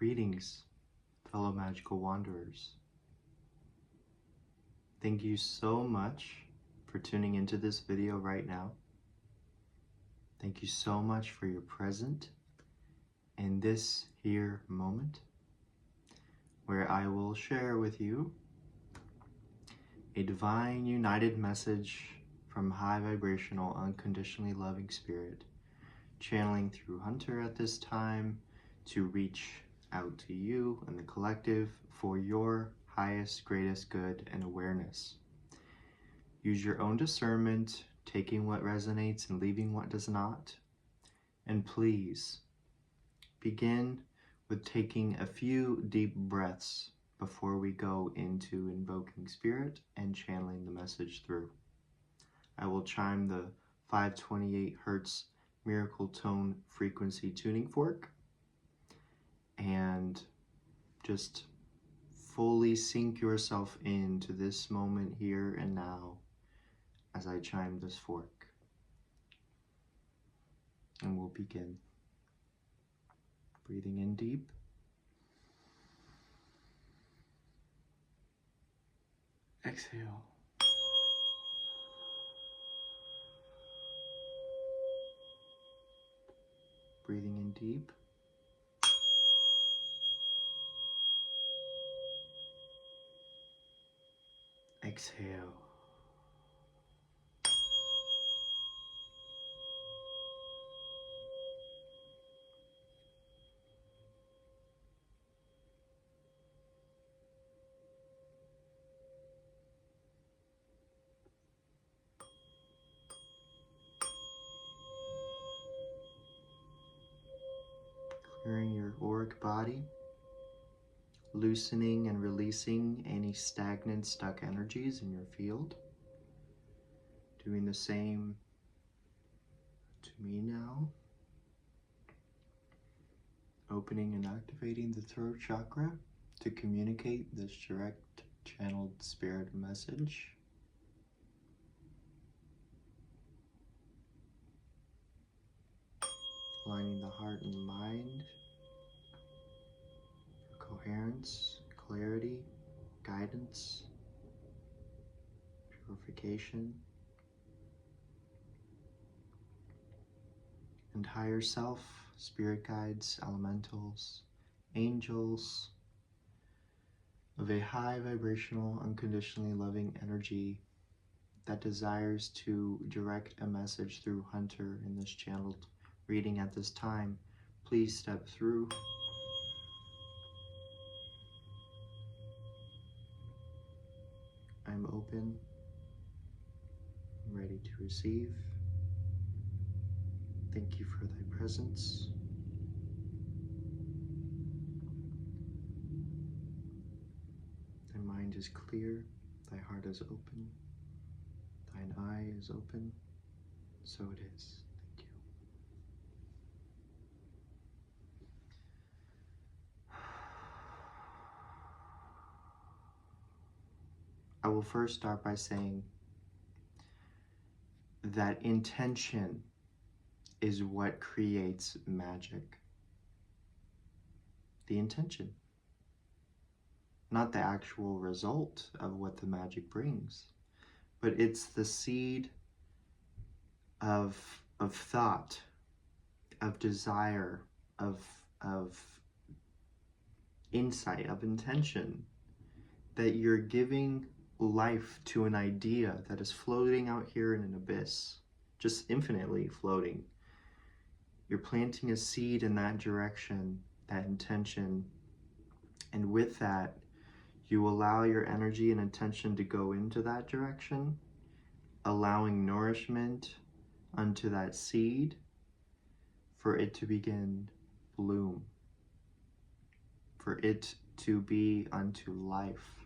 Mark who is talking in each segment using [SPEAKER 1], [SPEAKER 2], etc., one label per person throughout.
[SPEAKER 1] Greetings, fellow magical wanderers. Thank you so much for tuning into this video right now. Thank you so much for your presence in this here moment, where I will share with you a divine united message from high vibrational, unconditionally loving spirit, channeling through Hunter at this time to reach out to you and the collective for your highest, greatest good and awareness. Use your own discernment, taking what resonates and leaving what does not. And please begin with taking a few deep breaths before we go into invoking spirit and channeling the message through. I will chime the 528 Hertz miracle tone frequency tuning fork and just fully sink yourself into this moment here and now as I chime this fork. And we'll begin. Breathing in deep. Exhale. Breathing in deep. Exhale. Clearing your auric body, loosening and releasing any stagnant, stuck energies in your field. Doing the same to me now. Opening and activating the throat chakra to communicate this direct channeled spirit message. Aligning the heart and mind for coherence, clarity, guidance, purification, and higher self, spirit guides, elementals, angels of a high vibrational, unconditionally loving energy that desires to direct a message through Hunter in this channeled reading at this time. Please step through. I'm open. I'm ready to receive. Thank you for thy presence. Thy mind is clear, thy heart is open, thine eye is open, so it is. Thank you. I will first start by saying that intention is what creates magic. The intention, not the actual result of what the magic brings, but it's the seed of thought, of desire, of insight, of intention, that you're giving life to an idea that is floating out here in an abyss, just infinitely floating. You're planting a seed in that direction, that intention, and with that, you allow your energy and intention to go into that direction, allowing nourishment unto that seed for it to begin bloom, for it to be unto life.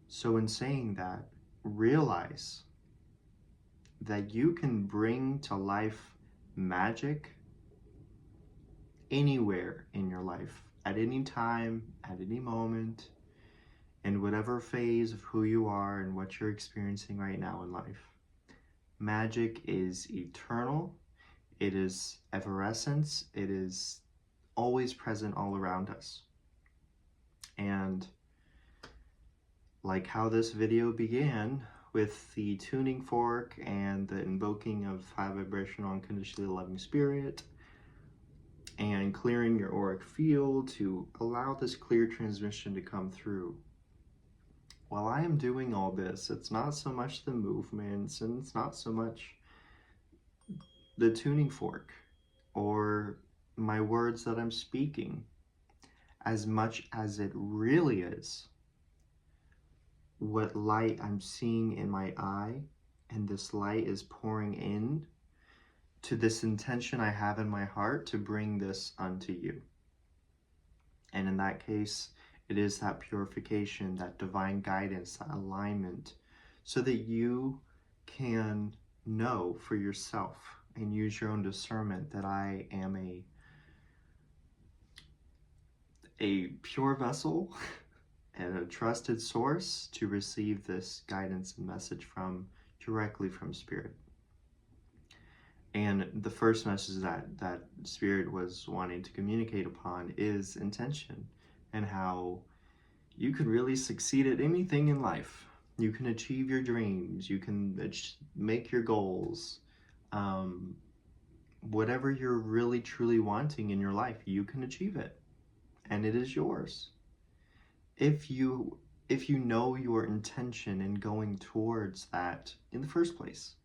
[SPEAKER 1] So in saying that, realize that you can bring to life magic anywhere in your life, at any time, at any moment, in whatever phase of who you are and what you're experiencing right now in life. Magic is eternal, It is effervescence. It is always present all around us. And like how this video began with the tuning fork and the invoking of high vibrational unconditionally loving spirit and clearing your auric field to allow this clear transmission to come through. While I am doing all this, it's not so much the movements and it's not so much the tuning fork or my words that I'm speaking, as much as it really is what light I'm seeing in my eye, and this light is pouring in to this intention I have in my heart to bring this unto you. And in that case, it is that purification, that divine guidance, that alignment, so that you can know for yourself and use your own discernment that I am a pure vessel and a trusted source to receive this guidance and message from directly from Spirit. And the first message that Spirit was wanting to communicate upon is intention, and how you can really succeed at anything in life. You can achieve your dreams, you can make your goals, whatever you're really truly wanting in your life, you can achieve it, and it is yours. If you know your intention in going towards that in the first place.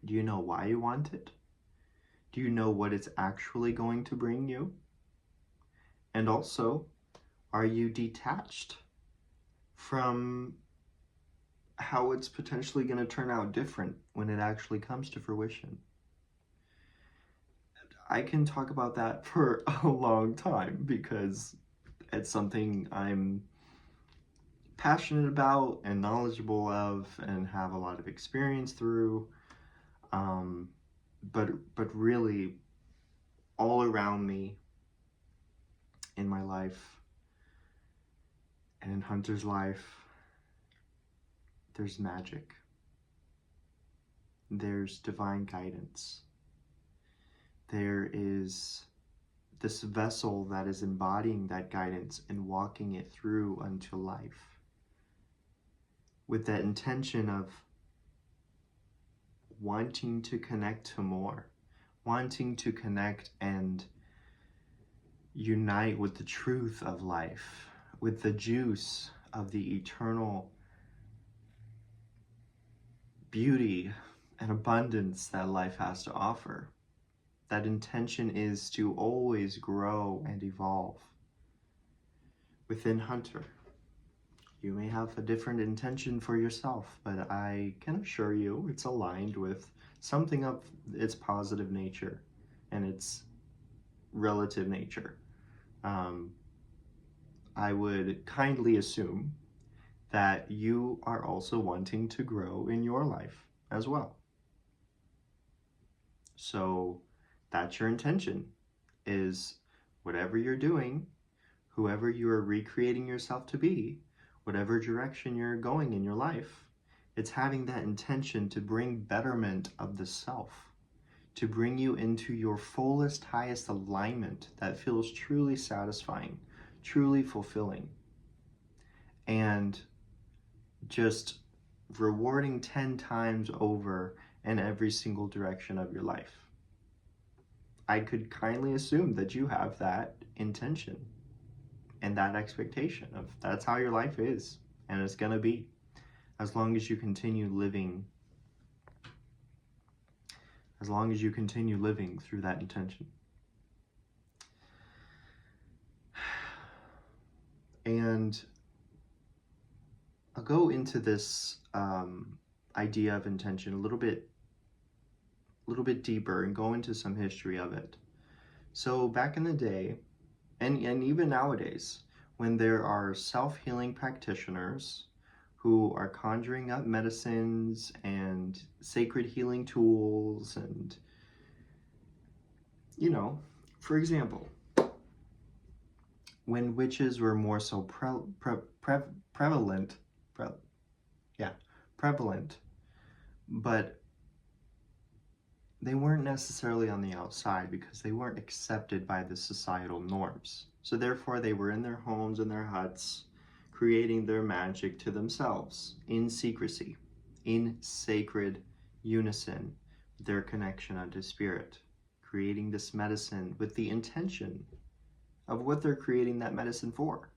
[SPEAKER 1] Do you know why you want it? Do you know what it's actually going to bring you? And also, are you detached from how it's potentially going to turn out different when it actually comes to fruition? I can talk about that for a long time because it's something I'm passionate about and knowledgeable of and have a lot of experience through. But really, all around me in my life and in Hunter's life, there's magic. There's divine guidance. There is this vessel that is embodying that guidance and walking it through unto life with that intention of wanting to connect to more, wanting to connect and unite with the truth of life, with the juice of the eternal beauty and abundance that life has to offer. That intention is to always grow and evolve. Within Hunter, you may have a different intention for yourself, but I can assure you it's aligned with something of its positive nature and its relative nature. I would kindly assume that you are also wanting to grow in your life as well. So that's your intention, is whatever you're doing, whoever you are recreating yourself to be, whatever direction you're going in your life, it's having that intention to bring betterment of the self, to bring you into your fullest, highest alignment that feels truly satisfying, truly fulfilling, and just rewarding 10 times over in every single direction of your life. I could kindly assume that you have that intention and that expectation of that's how your life is and it's gonna be, as long as you continue living through that intention. And I'll go into this idea of intention a little bit deeper and go into some history of it. So back in the day, and even nowadays, when there are self-healing practitioners who are conjuring up medicines and sacred healing tools, and, you know, for example, when witches were more so prevalent, but they weren't necessarily on the outside because they weren't accepted by the societal norms. So therefore they were in their homes and their huts, creating their magic to themselves in secrecy, in sacred unison with their connection unto spirit, creating this medicine with the intention of what they're creating that medicine for.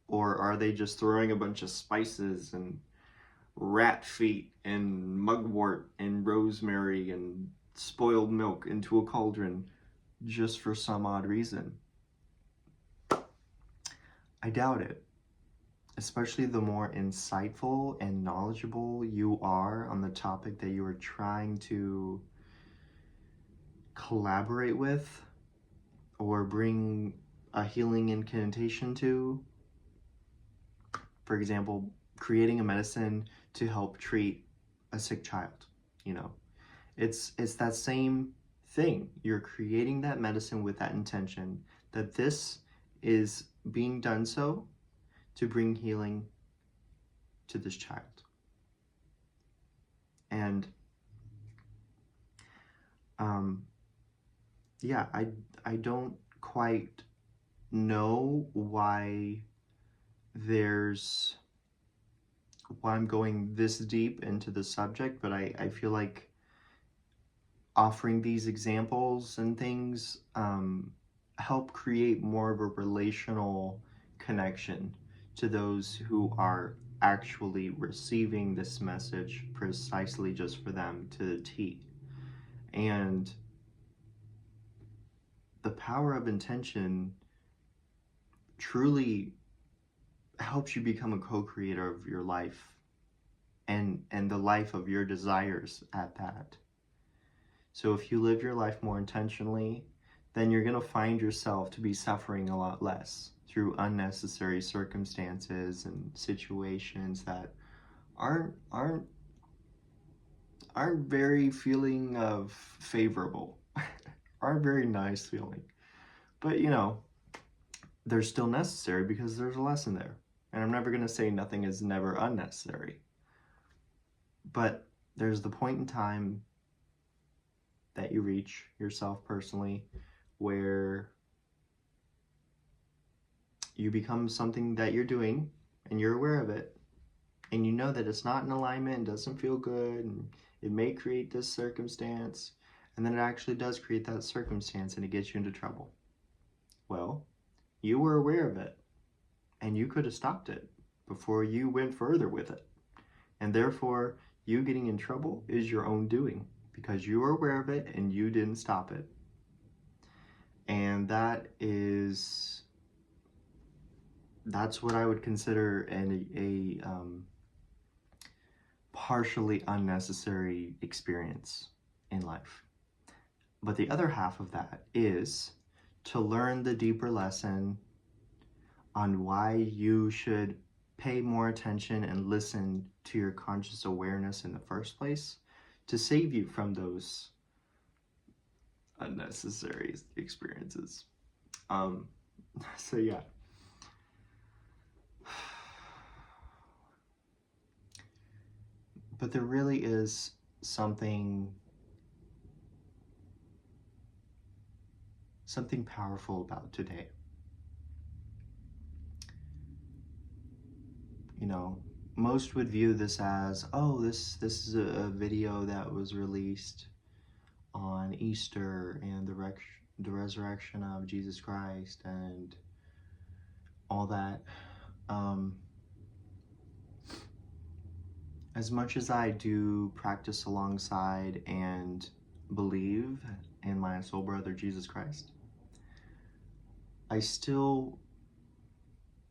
[SPEAKER 1] Or are they just throwing a bunch of spices and rat feet and mugwort and rosemary and spoiled milk into a cauldron just for some odd reason? I doubt it. Especially the more insightful and knowledgeable you are on the topic that you are trying to collaborate with or bring a healing incantation to. For example, creating a medicine to help treat a sick child, you know. It's that same thing. You're creating that medicine with that intention that this is being done so to bring healing to this child. And yeah, I don't quite know why I'm going this deep into the subject, but I feel like offering these examples and things help create more of a relational connection to those who are actually receiving this message precisely just for them to the T. And the power of intention truly helps you become a co-creator of your life and the life of your desires at that. So if you live your life more intentionally, then you're going to find yourself to be suffering a lot less through unnecessary circumstances and situations that aren't very feeling of favorable, aren't very nice feeling. But you know, they're still necessary because there's a lesson there. And I'm never going to say nothing is never unnecessary. But there's the point in time that you reach yourself personally where you become something that you're doing and you're aware of it and you know that it's not in alignment and doesn't feel good and it may create this circumstance, and then it actually does create that circumstance and it gets you into trouble. Well, you were aware of it and you could have stopped it before you went further with it, and therefore you getting in trouble is your own doing because you were aware of it and you didn't stop it. And that's what I would consider a partially unnecessary experience in life. But the other half of that is to learn the deeper lesson on why you should pay more attention and listen to your conscious awareness in the first place to save you from those unnecessary experiences. So yeah. But there really is something powerful about today. You know, most would view this as, oh, this is a video that was released on Easter and the resurrection of Jesus Christ and all that. As much as I do practice alongside and believe in my soul brother Jesus Christ, I still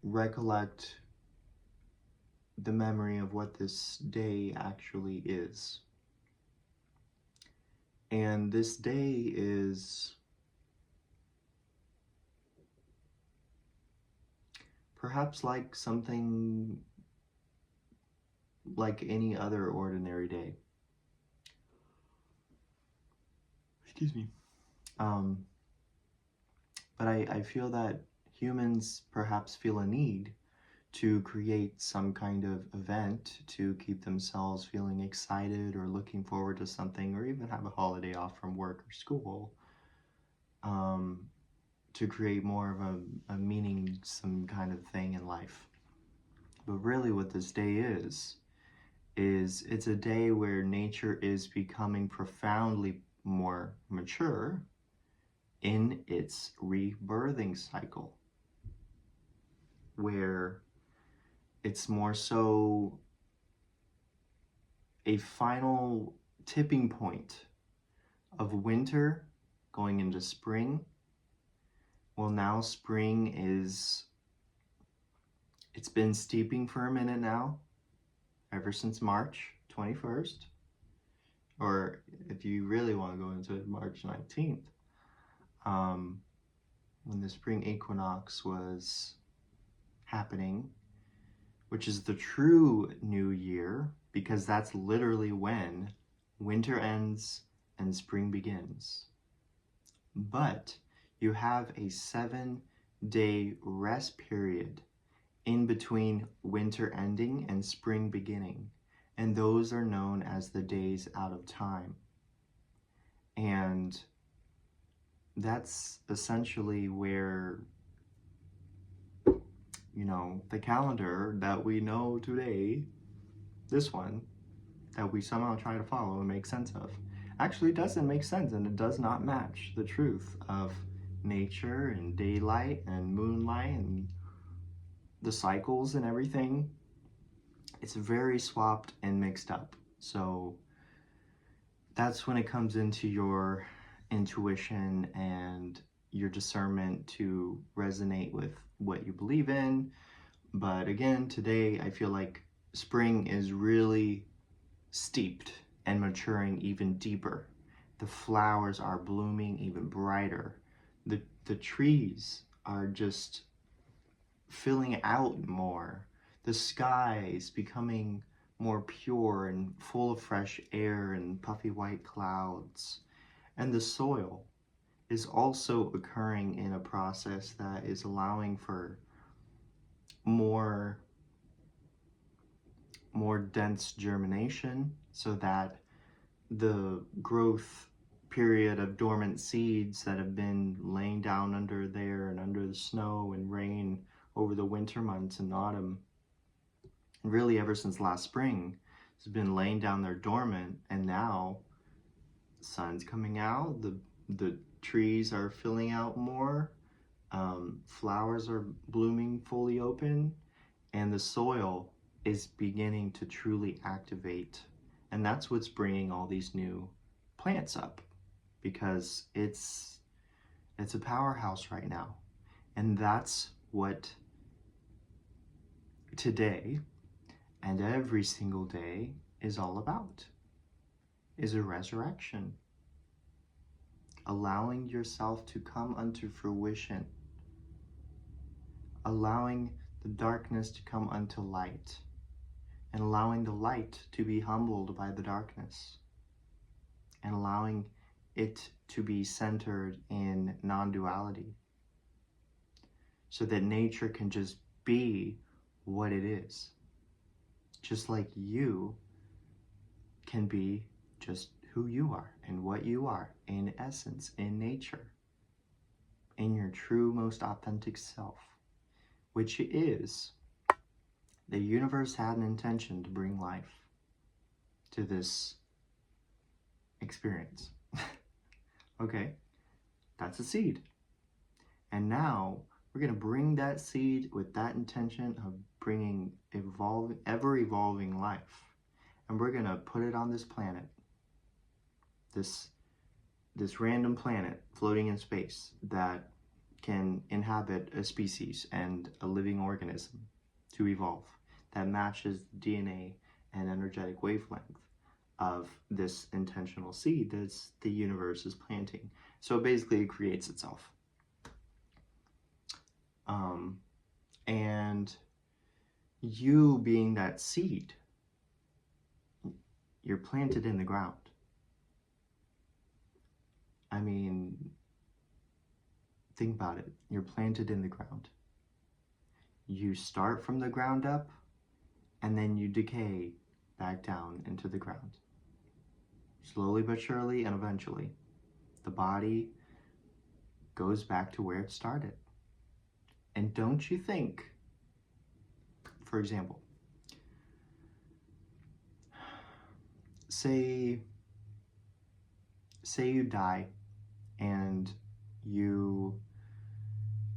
[SPEAKER 1] recollect the memory of what this day actually is. And this day is perhaps like something like any other ordinary day. Excuse me. But I feel that humans perhaps feel a need to create some kind of event to keep themselves feeling excited or looking forward to something, or even have a holiday off from work or school, to create more of a meaning, some kind of thing in life. But really what this day is it's a day where nature is becoming profoundly more mature in its rebirthing cycle, where it's more so a final tipping point of winter going into spring. Well, now spring it's been steeping for a minute now, ever since March 21st, or if you really want to go into it, March 19th, when the spring equinox was happening, which is the true new year, because that's literally when winter ends and spring begins. But you have a 7-day rest period in between winter ending and spring beginning, and those are known as the days out of time. And that's essentially where, you know, the calendar that we know today, this one, that we somehow try to follow and make sense of, actually doesn't make sense, and it does not match the truth of nature and daylight and moonlight and the cycles and everything. It's very swapped and mixed up. So that's when it comes into your intuition and your discernment to resonate with what you believe in. But again, today I feel like spring is really steeped and maturing even deeper. The flowers are blooming even brighter. The trees are just filling out more. The sky is becoming more pure and full of fresh air and puffy white clouds. And the soil is also occurring in a process that is allowing for more dense germination, so that the growth period of dormant seeds that have been laying down under there and under the snow and rain over the winter months and autumn, really ever since last spring, has been laying down there dormant, and now the sun's coming out, the trees are filling out more, flowers are blooming fully open, and the soil is beginning to truly activate. And that's what's bringing all these new plants up, because it's a powerhouse right now. And that's what today and every single day is all about, is a resurrection. Allowing yourself to come unto fruition. Allowing the darkness to come unto light. And allowing the light to be humbled by the darkness. And allowing it to be centered in non-duality. So that nature can just be what it is. Just like you can be just who you are and what you are in essence, in nature, in your true, most authentic self, which is the universe had an intention to bring life to this experience. Okay, that's a seed. And now we're going to bring that seed with that intention of bringing ever-evolving life. And we're going to put it on this planet. This random planet floating in space that can inhabit a species and a living organism to evolve that matches DNA and energetic wavelength of this intentional seed that the universe is planting. So basically it creates itself. And you being that seed, you're planted in the ground. I mean, think about it. You're planted in the ground. You start from the ground up, and then you decay back down into the ground. Slowly but surely, and eventually, the body goes back to where it started. And don't you think, for example, say you die and you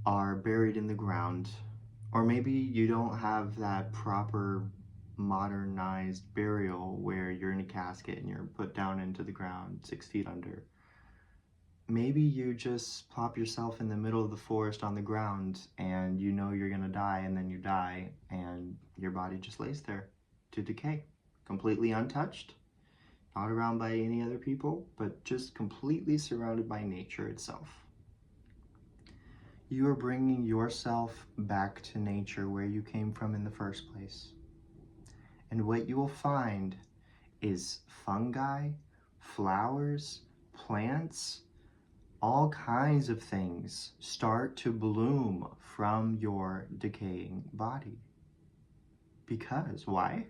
[SPEAKER 1] are buried in the ground, or maybe you don't have that proper modernized burial where you're in a casket and you're put down into the ground 6 feet under. Maybe you just plop yourself in the middle of the forest on the ground and you know you're gonna die, and then you die and your body just lays there to decay, completely untouched, not around by any other people, but just completely surrounded by nature itself. You are bringing yourself back to nature where you came from in the first place. And what you will find is fungi, flowers, plants, all kinds of things start to bloom from your decaying body. Because why?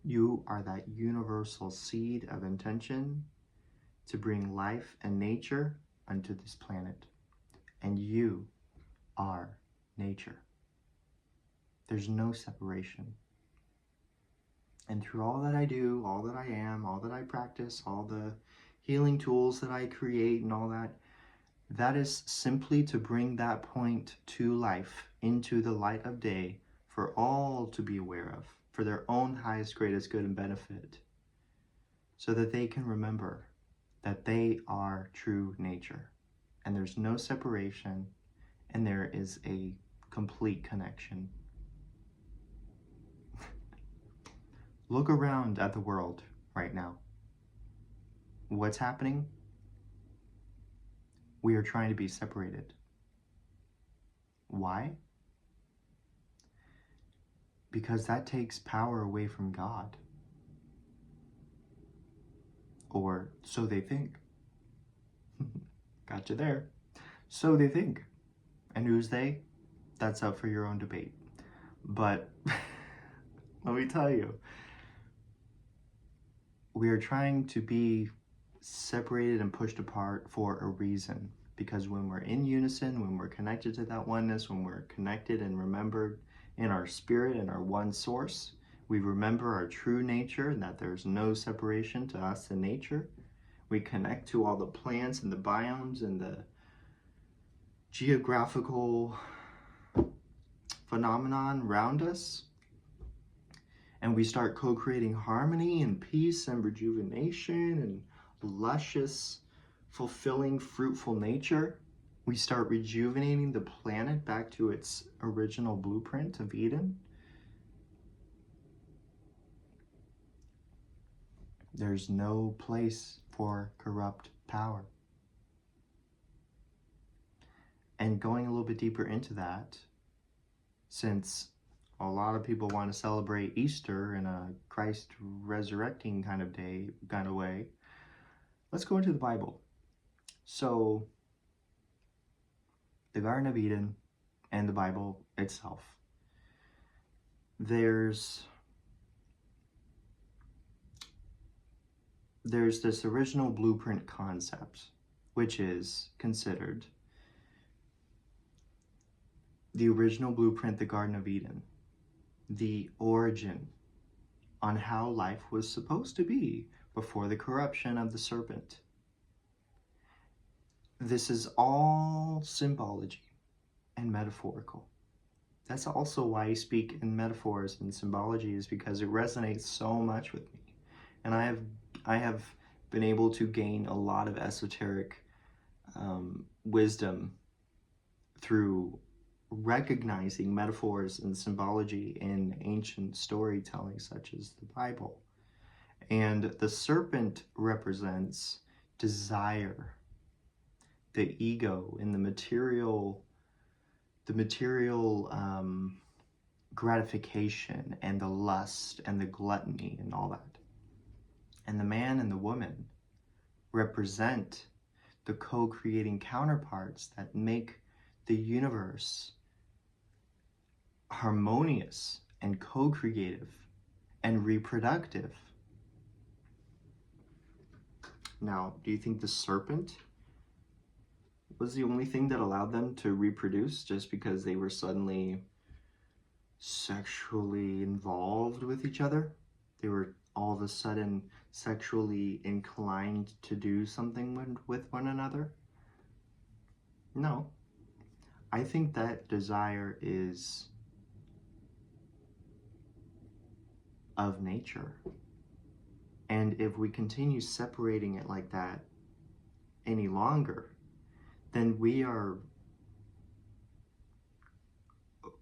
[SPEAKER 1] You are that universal seed of intention to bring life and nature unto this planet. And you are nature. There's no separation. And through all that I do, all that I am, all that I practice, all the healing tools that I create and all that, that is simply to bring that point to life, into the light of day, for all to be aware of, for their own highest, greatest good and benefit, so that they can remember that they are true nature, and there's no separation, and there is a complete connection. Look around at the world right now. What's happening? We are trying to be separated. Why? Because that takes power away from God. Or so they think. Got you there. So they think. And who's they? That's up for your own debate. But let me tell you, we are trying to be separated and pushed apart for a reason. Because when we're in unison, when we're connected to that oneness, when we're connected and remembered in our spirit and our one source, we remember our true nature and that there's no separation to us and nature. We connect to all the plants and the biomes and the geographical phenomenon around us. And we start co-creating harmony and peace and rejuvenation and luscious, fulfilling, fruitful nature. We start rejuvenating the planet back to its original blueprint of Eden. There's no place for corrupt power. And going a little bit deeper into that, since a lot of people want to celebrate Easter in a Christ resurrecting kind of way, let's go into the Bible. So, the Garden of Eden and the Bible itself. There's this original blueprint concept, which is considered the original blueprint, the Garden of Eden, the origin on how life was supposed to be before the corruption of the serpent. This is all symbology and metaphorical. That's also why I speak in metaphors and symbology, is because it resonates so much with me. And I have been able to gain a lot of esoteric wisdom through recognizing metaphors and symbology in ancient storytelling such as the Bible. And the serpent represents desire, the ego, and the material gratification and the lust and the gluttony and all that. And the man and the woman represent the co-creating counterparts that make the universe harmonious and co-creative and reproductive. Now, do you think the serpent was the only thing that allowed them to reproduce just because they were suddenly sexually involved with each other? They were all of a sudden sexually inclined to do something with one another? No. I think that desire is of nature. And if we continue separating it like that any longer, then we are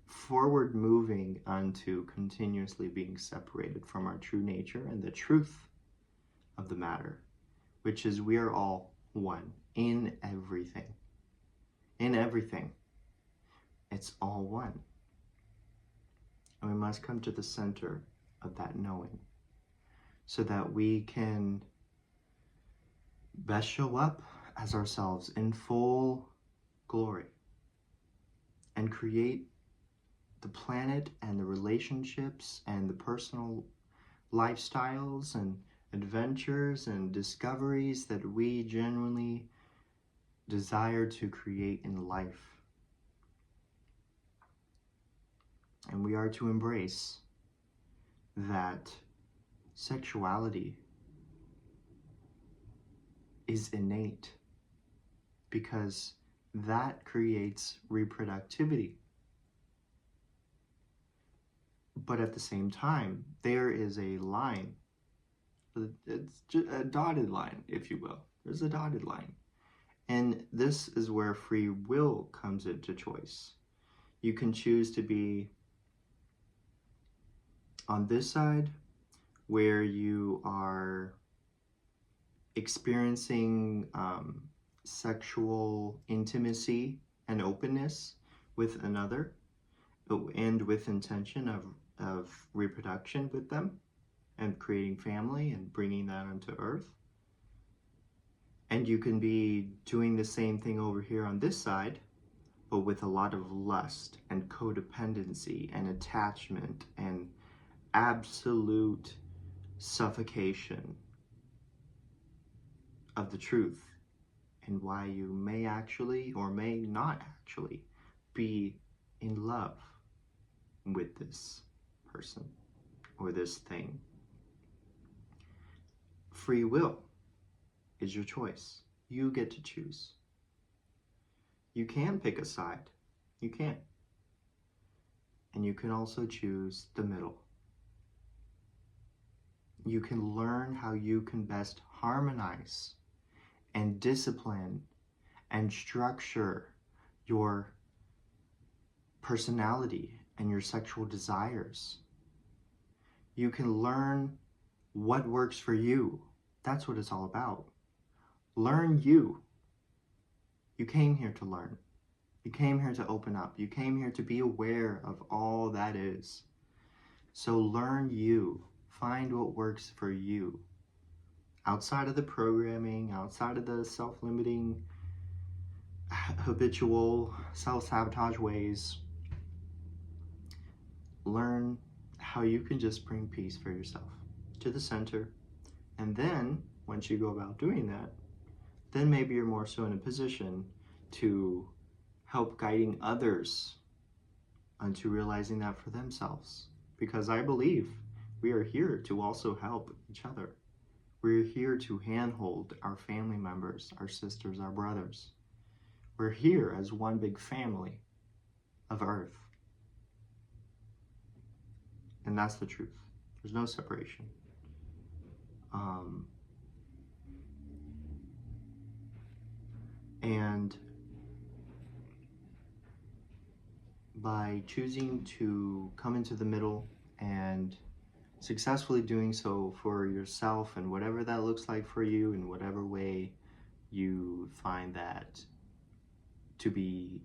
[SPEAKER 1] forward moving onto continuously being separated from our true nature and the truth of the matter, which is we are all one in everything. In everything. It's all one. And we must come to the center of that knowing so that we can best show up as ourselves in full glory and create the planet and the relationships and the personal lifestyles and adventures and discoveries that we genuinely desire to create in life. And we are to embrace that sexuality is innate because that creates reproductivity. But at the same time, there is a line. It's just a dotted line, if you will. There's a dotted line. And this is where free will comes into choice. You can choose to be on this side, where you are experiencing sexual intimacy and openness with another, and with intention of reproduction with them and creating family and bringing that onto earth. And you can be doing the same thing over here on this side, but with a lot of lust and codependency and attachment and absolute suffocation of the truth and why you may actually or may not actually be in love with this person or this thing. Free will is your choice. You get to choose. You can pick a side. You can. And you can also choose the middle. You can learn how you can best harmonize and discipline and structure your personality and your sexual desires. You can learn what works for you. That's what it's all about. Learn you. You came here to learn. You came here to open up. You came here to be aware of all that is. So learn you. Find what works for you. Outside of the programming, outside of the self-limiting, habitual, self-sabotage ways, learn how you can just bring peace for yourself to the center. And then, once you go about doing that, then maybe you're more so in a position to help guiding others onto realizing that for themselves. Because I believe we are here to also help each other. We're here to handhold our family members, our sisters, our brothers. We're here as one big family of Earth. And that's the truth. There's no separation. And by choosing to come into the middle and successfully doing so for yourself and whatever that looks like for you in whatever way you find that to be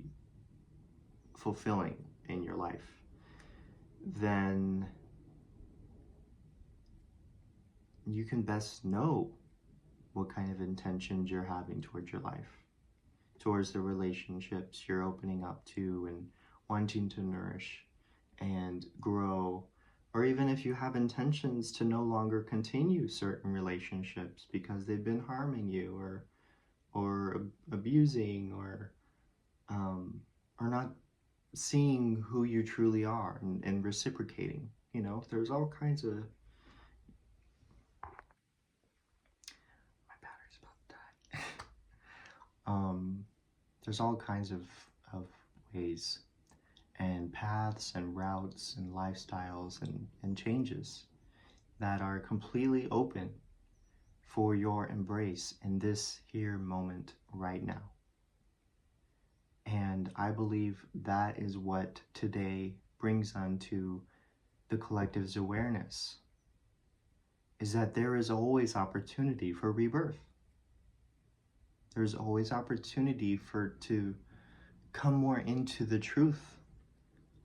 [SPEAKER 1] fulfilling in your life, then you can best know what kind of intentions you're having towards your life, towards the relationships you're opening up to and wanting to nourish, and grow, or even if you have intentions to no longer continue certain relationships because they've been harming you or abusing or not seeing who you truly are and reciprocating. You know, there's all kinds of... My battery's about to die. There's all kinds of ways and paths and routes and lifestyles and changes that are completely open for your embrace in this here moment right now. And I believe that is what today brings unto the collective's awareness, is that there is always opportunity for rebirth. There's always opportunity to come more into the truth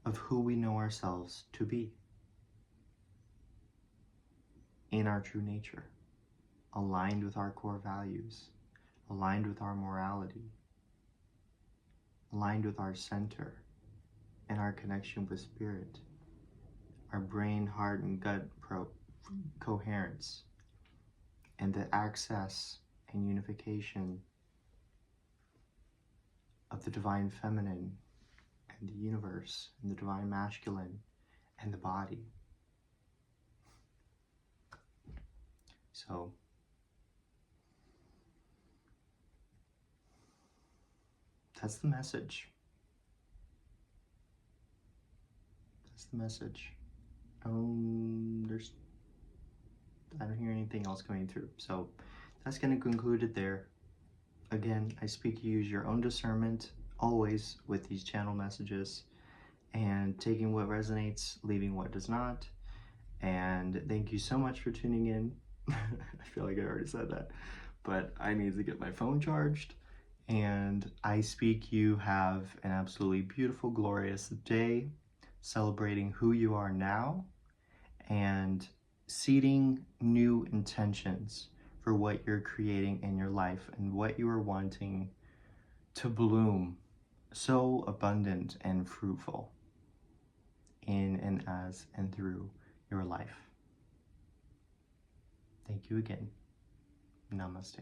[SPEAKER 1] of who we know ourselves to be in our true nature, aligned with our core values, aligned with our morality, aligned with our center and our connection with spirit, our brain, heart, and gut coherence, and the access and unification of the divine feminine and the universe and the divine masculine and the body. So that's the message. That's the message. I don't hear anything else coming through. So that's going to conclude it there. Again, I speak you use your own discernment always with these channel messages, and taking what resonates, leaving what does not. And thank you so much for tuning in. I feel like I already said that, but I need to get my phone charged. And I speak you have an absolutely beautiful, glorious day, celebrating who you are now and seeding new intentions for what you're creating in your life and what you are wanting to bloom so abundant and fruitful in and as and through your life. Thank you again. Namaste.